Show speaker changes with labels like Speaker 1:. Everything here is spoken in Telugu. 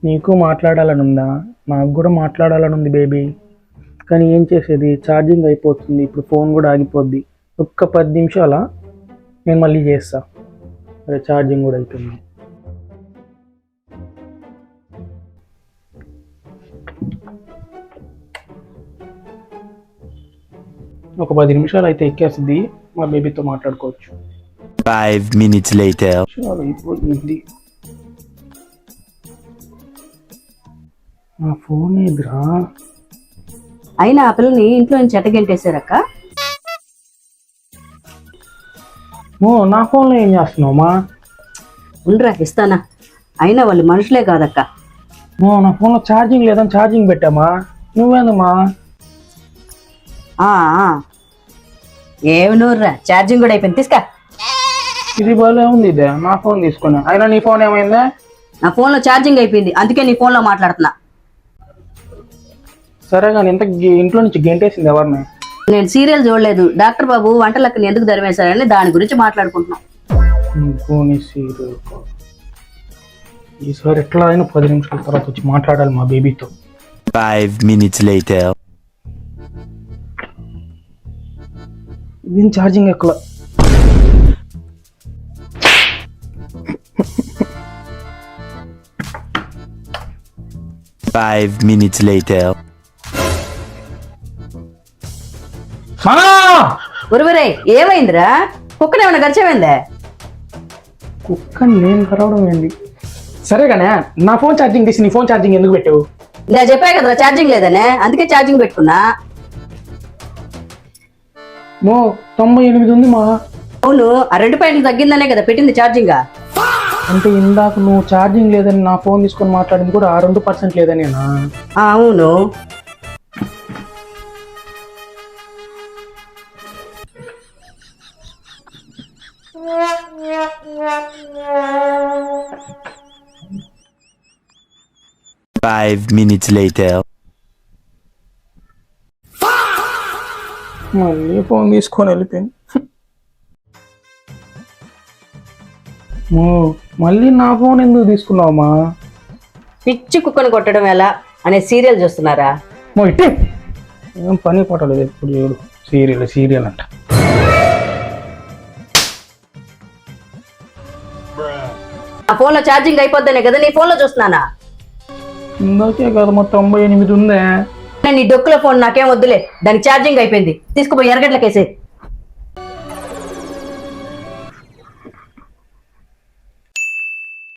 Speaker 1: నీకు మాట్లాడాలని ఉందా? నాకు కూడా మాట్లాడాలని ఉంది బేబీ. కానీ ఏం చేసేది, ఛార్జింగ్ అయిపోతుంది. ఇప్పుడు ఫోన్ కూడా ఆగిపోద్ది. ఒక్క 10 నిమిషాల నేను మళ్ళీ చేస్తా. అరే ఛార్జింగ్ కూడా అయిపోయింది. ఒక 10 నిమిషాలు అయితే ఎక్కేస్తుంది. మా బేబీతో మాట్లాడుకోవచ్చు.
Speaker 2: 5 minutes later.
Speaker 1: చాలా అయిపోయింది. నా ఫోన్ ఎదురా.
Speaker 3: అయినా ఆ పిల్లని ఇంట్లో నుంచి ఎట్టగెంటేశారక్క.
Speaker 1: నా ఫోన్లో ఏం చేస్తున్నావుమా?
Speaker 3: ఉండరా ఇస్తానా. అయినా వాళ్ళు మనుషులే కాదక్క.
Speaker 1: నా ఫోన్లో ఛార్జింగ్ లేదని ఛార్జింగ్ పెట్టామా. నువ్వేందమ్మా?
Speaker 3: ఏమి నూర్రా, ఛార్జింగ్ కూడా అయిపోయింది. తీసుకా.
Speaker 1: ఇది బాగా ఉంది. ఇదే నా ఫోన్ తీసుకున్నా. అయినా నీ ఫోన్ ఏమైందా?
Speaker 3: నా ఫోన్లో ఛార్జింగ్ అయిపోయింది, అందుకే నీ ఫోన్లో మాట్లాడుతున్నా.
Speaker 1: సరే కానీ ఇంత ఇంట్లో నుంచి గెంటేసింది ఎవరిని?
Speaker 3: నేను సీరియల్ చూడలేదు. డాక్టర్ బాబు వంటలక్కని ఎందుకు ధరివేశారని దాని గురించి మాట్లాడుకుంటున్నాం.
Speaker 1: ఈసారి ఎట్లా అయినా 10 నిమిషాల తర్వాత వచ్చి మాట్లాడాలి మా బేబీతో.
Speaker 2: 5 minutes later.
Speaker 1: దీని ఛార్జింగ్ ఎక్కువ.
Speaker 2: Five minutes later.
Speaker 3: ఒరువరే ఏమైందిరా? కుక్కనే ఏమైనా గరిచేమైందే?
Speaker 1: కుక్కని నేను కరవడం ఏంది? సరే కానీ నా ఫోన్ ఛార్జింగ్ తీసి నీ ఫోన్ ఛార్జింగ్ ఎందుకు పెట్టావు?
Speaker 3: నేను చెప్పా కదా ఛార్జింగ్ లేదనే, అందుకే ఛార్జింగ్ పెట్టుకున్నా.
Speaker 1: 98 ఉంది మా.
Speaker 3: అవును, ఆ 2 పాయింట్లు తగ్గిందనే కదా పెట్టింది ఛార్జింగ్.
Speaker 1: అంటే ఇందాక నువ్వు ఛార్జింగ్ లేదని నా ఫోన్ తీసుకొని మాట్లాడింది కూడా ఆ 2% లేదనేనా?
Speaker 3: అవును.
Speaker 2: Five minutes later.
Speaker 1: మళ్ళీ ఫోన్ తీసుకొని వెళ్ళిపోయింది. మళ్ళీ నా ఫోన్ ఎందుకు తీసుకున్నావమ్మా?
Speaker 3: పిచ్చి కుక్కను కొట్టడం ఎలా అనే సీరియల్ చూస్తున్నారా?
Speaker 1: ఇట్టే ఏం పని పట్టలేదు. ఎప్పుడు చూడు సీరియల్ అంట.
Speaker 3: నా ఫోన్ లో ఛార్జింగ్ అయిపోద్దనే కదా నీ ఫోన్ లో చూస్తున్నానా?
Speaker 1: ఇందాకే కదా 98 ఉందే.
Speaker 3: నీ డొక్కుల ఫోన్ నాకేం వద్దులే, దానికి ఛార్జింగ్ అయిపోయింది. తీసుకుపోయి ఎరగట్లకేసే.